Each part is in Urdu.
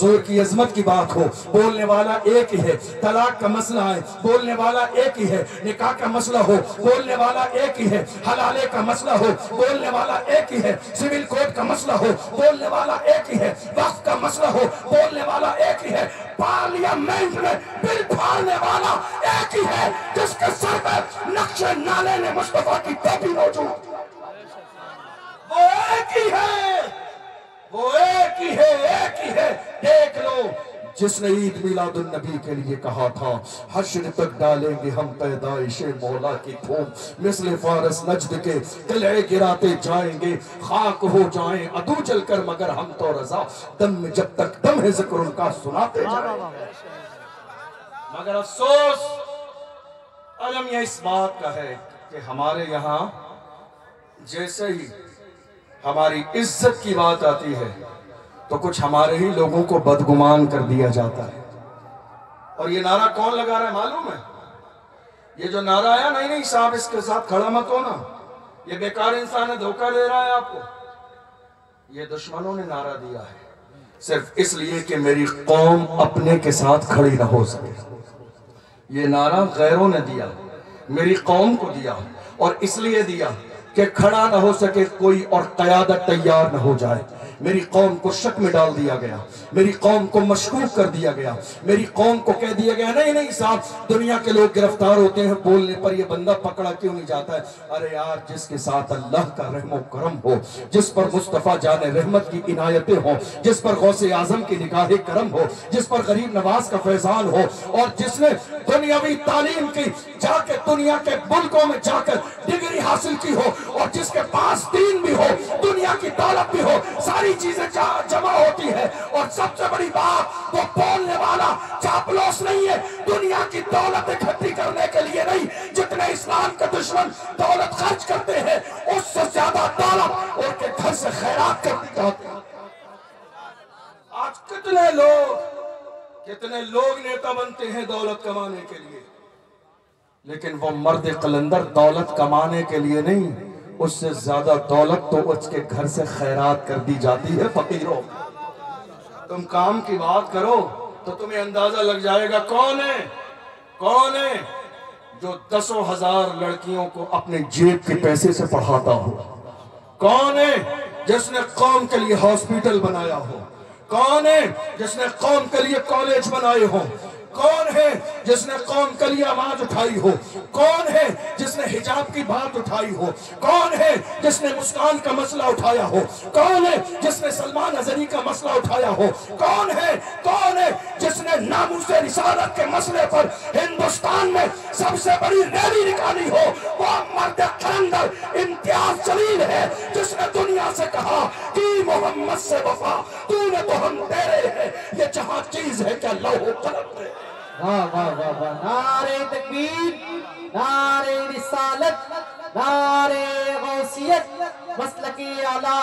حضور کی عظمت کی بات ہو، بولنے والا ایک ہی ہے۔ طلاق کا مسئلہ ہے، بولنے والا ایک ہی ہے۔ نکاح کا مسئلہ ہو، بولنے والا ایک ہی ہے۔ حلالے کا مسئلہ ہو، بولنے والا ایک ہی ہے۔ سول کوڈ کا مسئلہ ہو، بولنے والا ایک ہی ہے۔ وقت کا مسئلہ ہو، بولنے والا ایک ہی ہے۔ پارلیمنٹ میں بل پھاڑنے والا ایک ہی ہے، جس کے سر پر نقش نالے نے مصطفیٰ کی ٹوپی موجود۔ وہ ایک ہی ہے، وہ ایک ہی ہے، ایک ہی ہے۔ دیکھ لو، جس نے عید میلاد النبی کے لیے کہا تھا، حشر تک ڈالیں گے ہم پیدائش مولا کی دھوم، مثل فارس نجد کے قلعے گراتے جائیں گے، خاک ہو جائیں عدو جل کر مگر ہم تو رضا، دم میں جب تک دم ہے ذکر ان کا سناتے جائیں گے۔ مگر افسوس علم یہ اس بات کا ہے کہ ہمارے یہاں جیسے ہی ہماری عزت کی بات آتی ہے تو کچھ ہمارے ہی لوگوں کو بدگمان کر دیا جاتا ہے۔ اور یہ نعرہ کون لگا رہا ہے معلوم ہے؟ یہ جو نعرہ آیا نہیں صاحب اس کے ساتھ کھڑا مت ہونا، یہ بیکار انسان ہے، دھوکہ دے رہا ہے آپ کو۔ یہ دشمنوں نے نعرہ دیا ہے صرف اس لیے کہ میری قوم اپنے کے ساتھ کھڑی نہ ہو سکے۔ یہ نعرہ غیروں نے دیا، میری قوم کو دیا، اور اس لیے دیا کہ کھڑا نہ ہو سکے کوئی اور قیادت تیار نہ ہو جائے۔ میری قوم کو شک میں ڈال دیا گیا، میری قوم کو مشکوک کر دیا گیا، میری قوم کو کہہ دیا گیا نہیں صاحب دنیا کے لوگ گرفتار ہوتے ہیں، بولنے پر یہ بندہ پکڑا کیوں نہیں جاتا ہے؟ ارے یار، جس کے ساتھ اللہ کا رحم و کرم ہو، جس پر مصطفیٰ جان رحمت کی عنایتیں ہوں، جس پر غوث اعظم کی نگاہ کرم ہو، جس پر غریب نواز کا فیضان ہو، اور جس نے دنیاوی تعلیم کی جا کے دنیا کے ملکوں میں جا کر ڈگری حاصل کی ہو، اور جس کے پاس دین بھی ہو، دنیا کی دولت بھی ہو، ساری چیزیں جمع ہوتی ہے، اور سب سے بڑی بات وہ بولنے والا چاپلوس نہیں ہے، دنیا کی دولت اکٹھی کرنے کے لیے نہیں، جتنے اسلام کے دشمن دولت خرچ کرتے ہیں اس سے زیادہ دولت ان کے گھر سے خیرات کرتی جاتی ہے۔ آج کتنے لوگ نیتا بنتے ہیں دولت کمانے کے لیے، لیکن وہ مرد قلندر دولت کمانے کے لیے نہیں، اس سے زیادہ دولت تو اس کے گھر سے خیرات کر دی جاتی ہے فقیروں۔ تم کام کی بات کرو تو تمہیں اندازہ لگ جائے گا کون ہے جو 10,000 لڑکیوں کو اپنے جیب کے پیسے سے پڑھاتا ہو، کون ہے جس نے قوم کے لیے ہاسپیٹل بنایا ہو، کون ہے جس نے قوم کے لیے کالج بنائے ہوں، کون ہے جس نے قوم کے لیے آواز اٹھائی ہو، کون ہے جس نے حجاب کی بات اٹھائی ہو، کون ہے جس نے مسکان کا مسئلہ اٹھایا ہو، کون ہے جس نے سلمان اظہری کا مسئلہ اٹھایا ہو، کون ہے جس نے ناموس رسالت کے مسئلے پر ہندوستان میں سب سے بڑی ریلی نکالی ہو؟ وہ مرد قلندر امتیاز جلیل ہے، جس نے دنیا سے کہا کہ محمد سے وفا تو نے تو ہم تیرے ہیں، یہ جہاں چیز ہے کیا لوح و قلم ہے۔ واہ واہ واہ واہ، نعرہ تکبیر، نعرہ رسالت، نعرہ غوثیت، مسلک اعلیٰ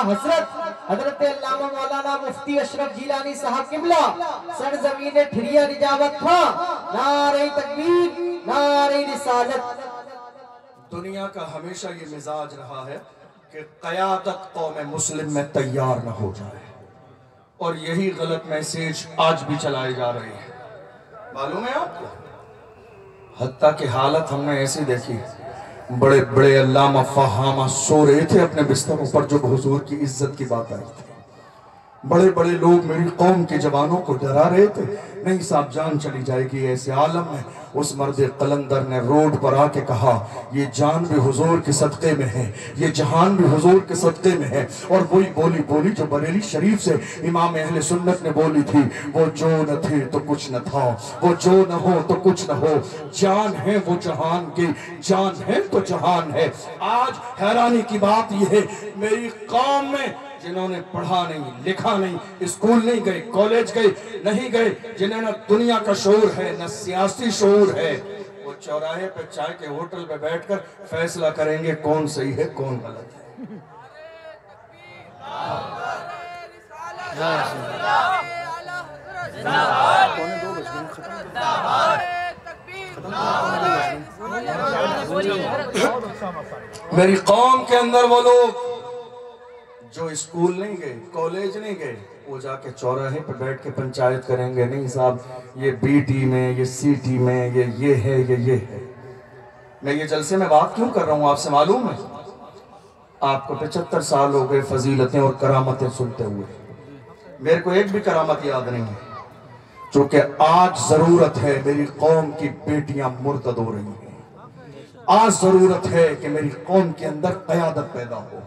حضرت علامہ مولانا مفتی اشرف جیلانی صاحب قبلہ، سرزمین ٹھریا نجابت تھا۔ نعرہ تکبیر، نعرہ رسالت۔ دنیا کا ہمیشہ یہ مزاج رہا ہے کہ قیادت قوم مسلم میں تیار نہ ہو جائے، اور یہی غلط میسیج آج بھی چلائے جا رہے ہیں۔ معلوم ہے آپ کو؟ حتیٰ کہ حالت ہم نے ایسی دیکھی، بڑے بڑے علامہ فہامہ سو رہے تھے اپنے بستروں پر جب حضور کی عزت کی بات آئی تھی، بڑے بڑے لوگ میری قوم کے جوانوں کو ڈرا رہے تھے، نہیں صاحب جان چلی جائے گی۔ ایسے عالم میں اس مرد قلندر نے روڈ پر آ کے کہا یہ جان بھی حضور کے صدقے میں ہے، یہ جہان بھی حضور کے صدقے میں ہے، اور وہی بولی جو بریلی شریف سے امام اہل سنت نے بولی تھی، وہ جو نہ تھے تو کچھ نہ تھا، وہ جو نہ ہو تو کچھ نہ ہو، جان ہے وہ جہان کی، جان ہے تو جہان ہے۔ آج حیرانی کی بات یہ ہے میری قوم میں جنہوں نے پڑھا نہیں، لکھا نہیں، اسکول نہیں گئے، کالج نہیں گئے، جنہیں نہ دنیا کا شعور ہے نہ سیاسی شعور ہے، وہ چوراہے پہ چائے کے ہوٹل پہ بیٹھ کر فیصلہ کریں گے کون صحیح ہے کون غلط ہے۔ میری قوم کے اندر وہ لوگ جو اسکول نہیں گئے، کالج نہیں گئے، وہ جا کے چوراہے پہ بیٹھ کے پنچایت کریں گے، نہیں صاحب یہ بی ٹی میں، یہ سی ٹی میں، یہ ہے، یہ ہے۔ میں یہ جلسے میں بات کیوں کر رہا ہوں آپ سے معلوم ہے؟ آپ کو 75 سال ہو گئے فضیلتیں اور کرامتیں سنتے ہوئے، میرے کو ایک بھی کرامت یاد نہیں ہے، چونکہ آج ضرورت ہے میری قوم کی بیٹیاں مرتد ہو رہی ہیں، آج ضرورت ہے کہ میری قوم کے اندر قیادت پیدا ہو،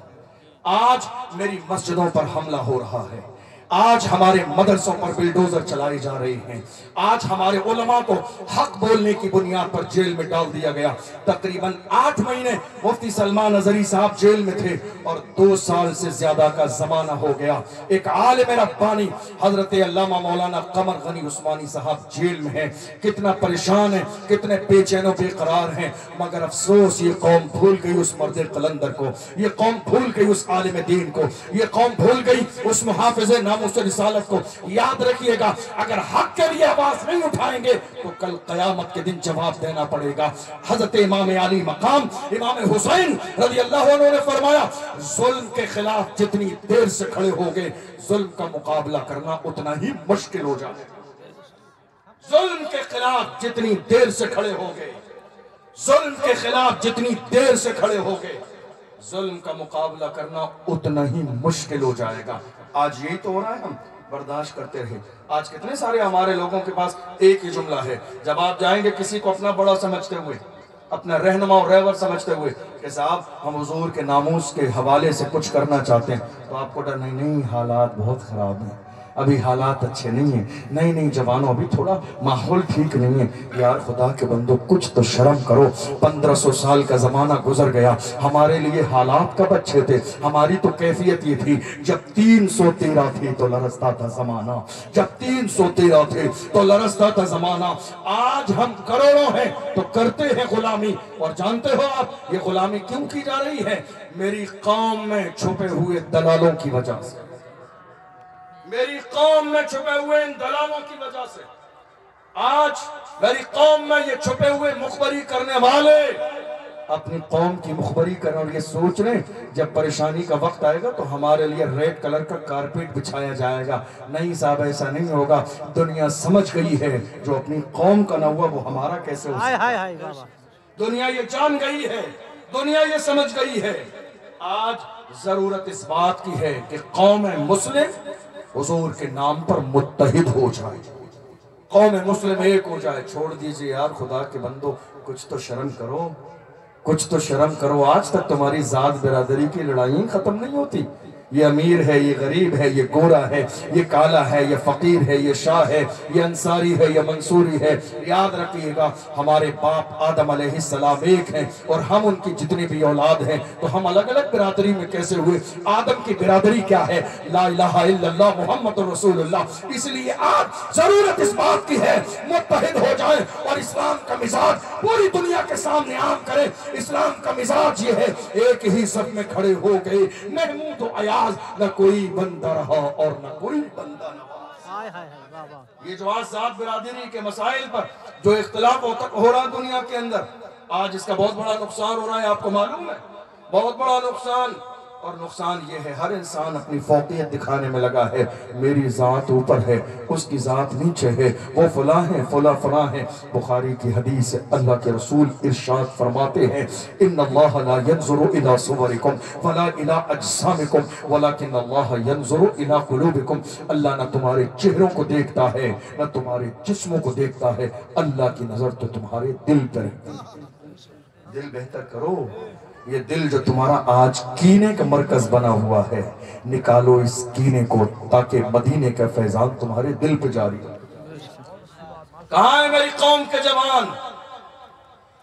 آج میری مسجدوں پر حملہ ہو رہا ہے، آج ہمارے مدرسوں پر بلڈوزر چلائی جا رہی ہیں، آج ہمارے علماء کو حق بولنے کی بنیاد پر جیل میں ڈال دیا گیا۔ تقریباً 8 مہینے مفتی سلمان ازہری صاحب جیل میں تھے اور 2 سال سے زیادہ کا زمانہ ہو گیا۔ ایک عالم ربانی حضرت علامہ مولانا قمر غنی عثمانی صاحب جیل میں ہیں، کتنا پریشان ہیں، کتنے بے چین و بے قرار ہیں، مگر افسوس یہ قوم بھول گئی اس مرد قلندر کو، یہ قوم بھول گئی اس عالم دین کو، یہ قوم بھول گئی اس محافظ ناموس رسالت کو۔ یاد رکھیے گا، اگر حق کے لیے آواز نہیں اٹھائیں گے تو کل قیامت کے دن جواب دینا پڑے گا۔ حضرت امام علی مقام امام حسین رضی اللہ عنہ نے فرمایا، ظلم کے خلاف جتنی دیر سے کھڑے ہوگے ظلم کا مقابلہ کرنا اتنا ہی مشکل ہو جائے گا۔ ظلم کے خلاف جتنی دیر سے کھڑے ہوگے، ظلم کے خلاف جتنی دیر سے کھڑے ہوگے، ظلم کا مقابلہ کرنا اتنا ہی مشکل ہو جائے گا۔ آج یہی تو ہو رہا ہے، ہم برداشت کرتے رہے۔ آج کتنے سارے ہمارے لوگوں کے پاس ایک ہی جملہ ہے، جب آپ جائیں گے کسی کو اپنا بڑا سمجھتے ہوئے، اپنا رہنما اور رہبر سمجھتے ہوئے کہ صاحب ہم حضور کے ناموس کے حوالے سے کچھ کرنا چاہتے ہیں، تو آپ کو ڈر نہیں حالات بہت خراب ہیں، ابھی حالات اچھے نہیں ہیں، نہیں جوانوں ابھی تھوڑا ماحول ٹھیک نہیں ہے۔ یار خدا کے بندو کچھ تو شرم کرو، 1500 سال کا زمانہ گزر گیا، ہمارے لیے حالات کب اچھے تھے؟ ہماری تو کیفیت یہ تھی جب 313 تھی تو لرزتا تھا زمانہ، جب 313 تھے تو لرزتا تھا زمانہ۔ آج ہم کروڑوں ہیں تو کرتے ہیں غلامی، اور جانتے ہو آپ یہ غلامی کیوں کی جا رہی ہے؟ میری قوم میں چھپے ہوئے دلالوں کی وجہ سے، میری قوم میں چھپے ہوئے ان دلالوں کی وجہ سے۔ آج میری قوم میں یہ چھپے ہوئے مخبری کرنے والے اپنی قوم کی مخبری کریں اور یہ سوچ رہے جب پریشانی کا وقت آئے گا تو ہمارے لیے ریڈ کلر کا کارپیٹ بچھایا جائے گا۔ نہیں صاحب ایسا نہیں ہوگا، دنیا سمجھ گئی ہے جو اپنی قوم کا نہ ہوا وہ ہمارا کیسے ہو سکتا ہے۔ دنیا یہ جان گئی ہے، دنیا یہ سمجھ گئی ہے۔ آج ضرورت اس بات کی ہے کہ قوم مسلم حضور کے نام پر متحد ہو جائے، قوم مسلم ایک ہو جائے۔ چھوڑ دیجئے یار خدا کے بندو، کچھ تو شرم کرو، کچھ تو شرم کرو۔ آج تک تمہاری ذات برادری کی لڑائیں ختم نہیں ہوتی، یہ امیر ہے، یہ غریب ہے، یہ گورا ہے، یہ کالا ہے، یہ فقیر ہے، یہ شاہ ہے، یہ انصاری ہے، یہ منصوری ہے۔ یاد رکھیے گا ہمارے باپ آدم علیہ السلام ایک ہیں، اور ہم ان کی جتنی بھی اولاد ہیں تو ہم الگ الگ برادری میں کیسے ہوئے؟ آدم کی برادری کیا ہے؟ لا الہ الا اللہ محمد رسول اللہ۔ اس لیے آج ضرورت اس بات کی ہے متحد ہو جائیں اور اسلام کا مزاج پوری دنیا کے سامنے عام کریں۔ اسلام کا مزاج یہ ہے، ایک ہی صف میں کھڑے ہو گئے، محمود و عیاض، نہ کوئی بندہ رہا اور نہ کوئی بندہ نواز۔ یہ جو آج ذات برادری کے مسائل پر جو اختلاف ہو رہا دنیا کے اندر، آج اس کا بہت بڑا نقصان ہو رہا ہے، آپ کو معلوم ہے؟ بہت بڑا نقصان۔ اور نقصان یہ ہے ہر انسان اپنی فوقیت دکھانے میں لگا ہے، میری ذات اوپر ہے، اس کی ذات نیچے ہے، وہ فلاں ہیں فلاں فلاں ہیں۔ بخاری کی حدیث ہے، اللہ کے رسول ارشاد فرماتے ہیں، ان اللہ لا ينظر الى صورکم ولا الى اجسامکم ولکن اللہ ينظر الى قلوبکم۔ اللہ نہ تمہارے چہروں کو دیکھتا ہے نہ تمہارے جسموں کو دیکھتا ہے، اللہ کی نظر تو تمہارے دل پر ہے۔ دل بہتر کرو، یہ دل جو تمہارا آج کینے کا مرکز بنا ہوا ہے، نکالو اس کینے کو تاکہ مدینے کا فیضان تمہارے دل پہ جاری ہو۔ کہاں ہے میری قوم کے جوان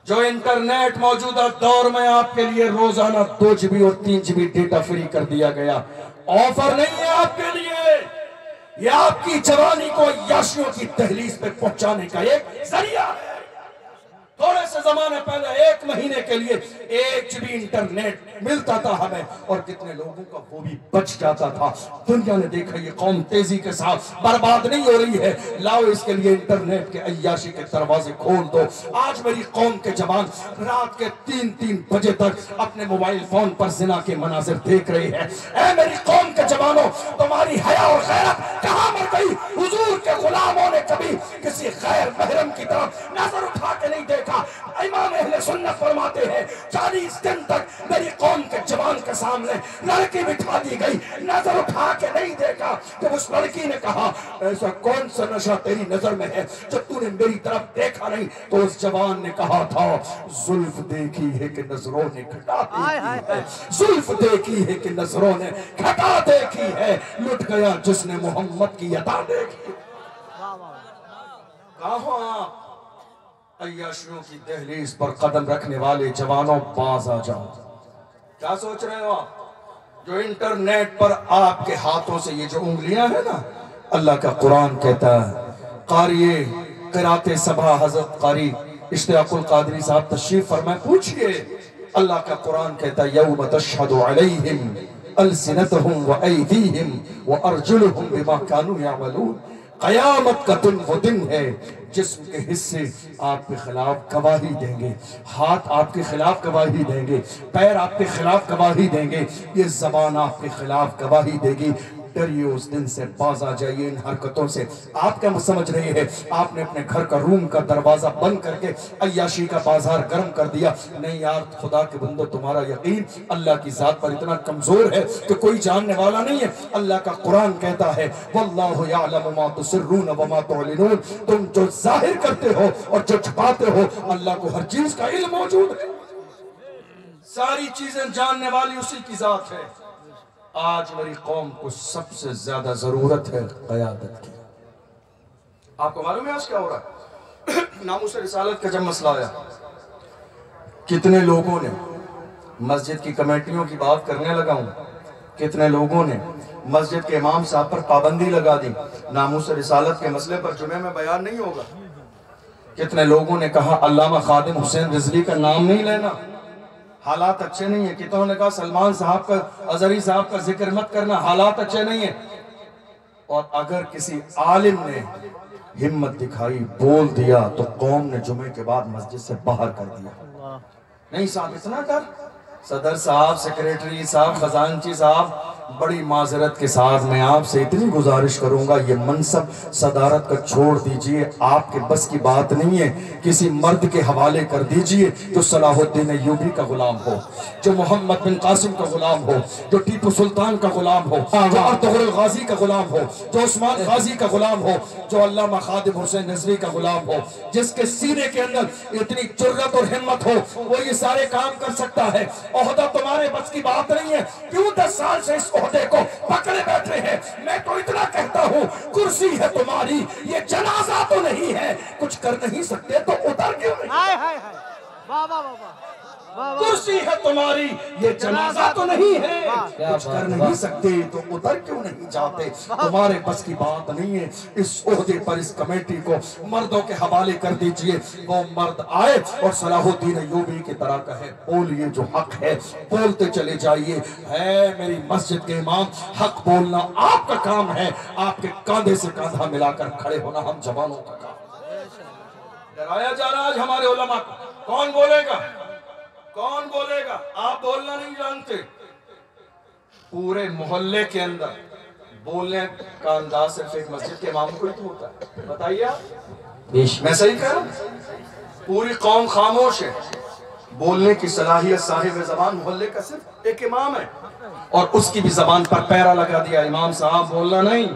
جو انٹرنیٹ موجودہ دور میں آپ کے لیے روزانہ 2 GB اور 3 GB ڈیٹا فری کر دیا گیا؟ آفر نہیں ہے آپ کے لیے، یہ آپ کی جوانی کو عیاشیوں کی دہلیز پہ پہنچانے کا ایک ذریعہ ہے۔ تھوڑے سے زمانے پہلے 1 مہینے کے لیے 1 GB انٹرنیٹ ملتا تھا ہمیں، اور کتنے لوگوں کا وہ بھی بچ جاتا تھا۔ دنیا نے دیکھا یہ قوم تیزی کے ساتھ برباد نہیں ہو رہی ہے، لاؤ اس کے لیے انٹرنیٹ کے عیاشی کے دروازے کھول دو۔ آج میری قوم کے جوان رات کے 3 بجے تک اپنے موبائل فون پر زنا کے مناظر دیکھ رہے ہیں۔ اے میری قوم کے جوانوں، تمہاری حیا اور غیرت کہاں مر گئی؟ حضور کے غلاموں نے کبھی کسی غیر محرم کی طرف نظر اٹھا کے نہیں دیکھا۔ امام اہل سنت فرماتے ہیں 40 دن تک میری قوم کے جوان کے سامنے لڑکی بٹھا دی گئی، نظر اٹھا کے نہیں دیکھا۔ جب اس لڑکی نے کہا ایسا کون سا نشہ تیری نظر میں ہے جب تو نے میری طرف دیکھا نہیں، تو اس جوان نے کہا تھا زلف دیکھی ہے کہ نظروں نے گھٹا دیکھی ہے، زلف دیکھی ہے کہ نظروں نے گھٹا دیکھی ہے، لٹ گیا جس نے محمد کی عطا دیکھی۔ کہاں عیاشیوں کی دہلیز پر قدم رکھنے والے جوانوں، باز آ جاؤ۔ کیا سوچ رہے ہو آپ؟ جو انٹرنیٹ پر آپ کے ہاتھوں سے یہ جو انگلیاں ہیں نا، اللہ کا قرآن کہتا ہے، قاری قرات صبح حضرت قاری اشتیاق القادری صاحب تشریف فرمائے، پوچھئے اللہ کا قرآن کہتا ہے یوم تشہد علیہم السنتہم و ایدیہم و ارجلہم بما کانوا یعملون۔ قیامت کا دن وہ دن ہے جسم کے حصے آپ کے خلاف گواہی دیں گے، ہاتھ آپ کے خلاف گواہی دیں گے، پیر آپ کے خلاف گواہی دیں گے، یہ زبان آپ کے خلاف گواہی دے گی۔ ڈریے اس دن سے، باز آ جائیے ان حرکتوں سے۔ آپ کیا سمجھ رہے ہیں آپ نے اپنے گھر کا روم کا دروازہ بند کر کے عیاشی کا بازار گرم کر دیا؟ نہیں یار، خدا کے بندو، تمہارا یقین اللہ کی ذات پر اتنا کمزور ہے کہ کوئی جاننے والا نہیں ہے۔ اللہ کا قرآن کہتا ہے واللہ یعلم ما تسرون وما تعلنون، تم جو ظاہر کرتے ہو اور جو چھپاتے ہو اللہ کو ہر چیز کا علم موجود ہے، ساری چیزیں جاننے والی اسی کی ذات ہے۔ آج میری قوم کو سب سے زیادہ ضرورت ہے قیادت کی۔ آپ کو معلوم ہے آج کیا ہو رہا ہے؟ ناموس رسالت کا جب مسئلہ آیا، کتنے لوگوں نے مسجد کی کمیٹیوں کی بات کرنے لگا ہوں، کتنے لوگوں نے مسجد کے امام صاحب پر پابندی لگا دی، ناموس رسالت کے مسئلے پر جمعے میں بیان نہیں ہوگا۔ کتنے لوگوں نے کہا علامہ خادم حسین رضوی کا نام نہیں لینا، حالات اچھے نہیں ہیں۔ کتنوں نے کہا سلمان صاحب کا، اظہری صاحب کا ذکر مت کرنا، حالات اچھے نہیں ہیں۔ اور اگر کسی عالم نے ہمت دکھائی، بول دیا، تو قوم نے جمعے کے بعد مسجد سے باہر کر دیا۔ نہیں صاحب اتنا کر، صدر صاحب، سیکریٹری صاحب، خزانچی صاحب، بڑی معذرت کے ساتھ میں آپ سے اتنی گزارش کروں گا، یہ منصب صدارت کا چھوڑ دیجئے، آپ کے بس کی بات نہیں ہے، کسی مرد کے حوالے کر دیجئے جو صلاح الدین ایوبی کا غلام ہو، جو محمد بن قاسم کا غلام ہو، جو ٹیپو سلطان کا غلام ہو، جو ارطغرل غازی کا غلام ہو، جو عثمان غازی کا غلام ہو، جو علامہ خادم حسین رضوی کا غلام ہو، جس کے سینے کے اندر اتنی جرت اور ہمت ہو، وہ یہ سارے کام کر سکتا ہے۔ عہدہ تمہارے بس کی بات نہیں ہے، کیوں 10 سال سے اس عہدے کو پکڑے بیٹھے ہیں؟ میں تو اتنا کہتا ہوں، کرسی ہے تمہاری، یہ جنازہ تو نہیں ہے، کچھ کر نہیں سکتے تو اتر کیوں نہیں؟ کرسی ہے تمہاری، یہ جنازہ تو نہیں ہے، کچھ کر نہیں سکتے تو اتر کیوں نہیں جاتے؟ تمہارے بس کی بات نہیں ہے، اس عہدے پر اس کمیٹی کو مردوں کے حوالے کر دیجئے، وہ مرد آئے اور صلاح الدین ایوبی کی طرح کہے بولیے جو حق ہے، بولتے چلے جائیے۔ ہے میری مسجد کے امام، حق بولنا آپ کا کام ہے، آپ کے کاندھے سے کاندھا ملا کر کھڑے ہونا ہم جوانوں کا کام ہے۔ ڈرایا جا رہا آج ہمارے علماء کو، کون بولے گا؟ کون بولے گا؟ آپ بولنا نہیں جانتے۔ پورے محلے کے اندر بولنے کا انداز صرف ایک مسجد کے امام کو ہی تو ہوتا ہے، بتائیے آپ، میں صحیح کہہ رہا ہوں؟ پوری قوم خاموش ہے، بولنے کی صلاحیت صاحب زبان محلے کا صرف ایک امام ہے، اور اس کی بھی زبان پر پیرا لگا دیا، امام صاحب بولنا نہیں۔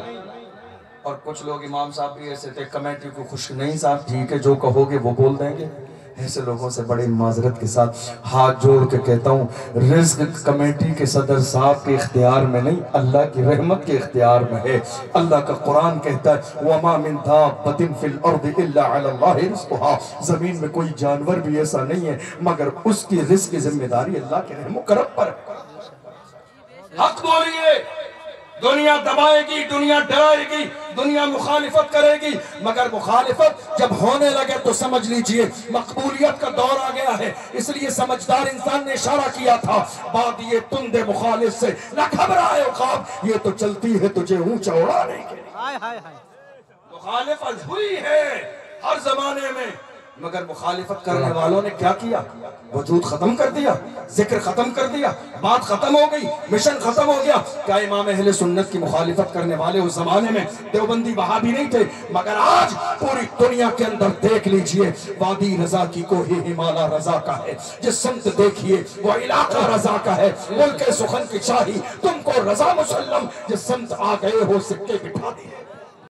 اور کچھ لوگ امام صاحب بھی ایسے تھے، کمیٹی کو خوش نہیں صاحب ٹھیک ہے جو کہو گے وہ بول دیں گے۔ ایسے لوگوں سے بڑی معذرت کے ساتھ ہاتھ جوڑ کے کہتا ہوں، رزق کمیٹی کے صدر صاحب کے اختیار میں نہیں، اللہ کی رحمت کے اختیار میں ہے۔ اللہ کا قرآن کہتا ہے وَمَا مِن دَابَّةٍ فِي الْأَرْضِ إِلَّا عَلَى اللَّهِ رِزْقُهَا، زمین میں کوئی جانور بھی ایسا نہیں ہے مگر اس کی رزق کی ذمہ داری اللہ کے رحم و کرم پر ہے۔ حق بولیے، دنیا دبائے گی، دنیا ڈرائے گی، دنیا مخالفت کرے گی، مگر مخالفت جب ہونے لگے تو سمجھ لیجئے مقبولیت کا دور آ گیا ہے۔ اس لیے سمجھدار انسان نے اشارہ کیا تھا بادیے تند مخالف سے نہ گھبرائے عقاب، یہ تو چلتی ہے تجھے اونچا اڑانے کے لیے۔ مخالفت ہوئی ہے ہر زمانے میں، مگر مخالفت کرنے والوں نے کیا کیا؟ وجود ختم کر دیا، ذکر ختم کر دیا، بات ختم ہو گئی، مشن ختم ہو گیا۔ کیا امام اہل سنت کی مخالفت کرنے والے اس زمانے میں دیوبندی وہابی نہیں تھے؟ مگر آج پوری دنیا کے اندر دیکھ لیجئے وادی رضا کی کوہ ہمالا رضا کا ہے، جس سمت دیکھیے وہ علاقہ رضا کا ہے، ملک سخن کی شاہی تم کو رضا مسلم، جس سمت آ گئے ہو سکے بٹھا دیے۔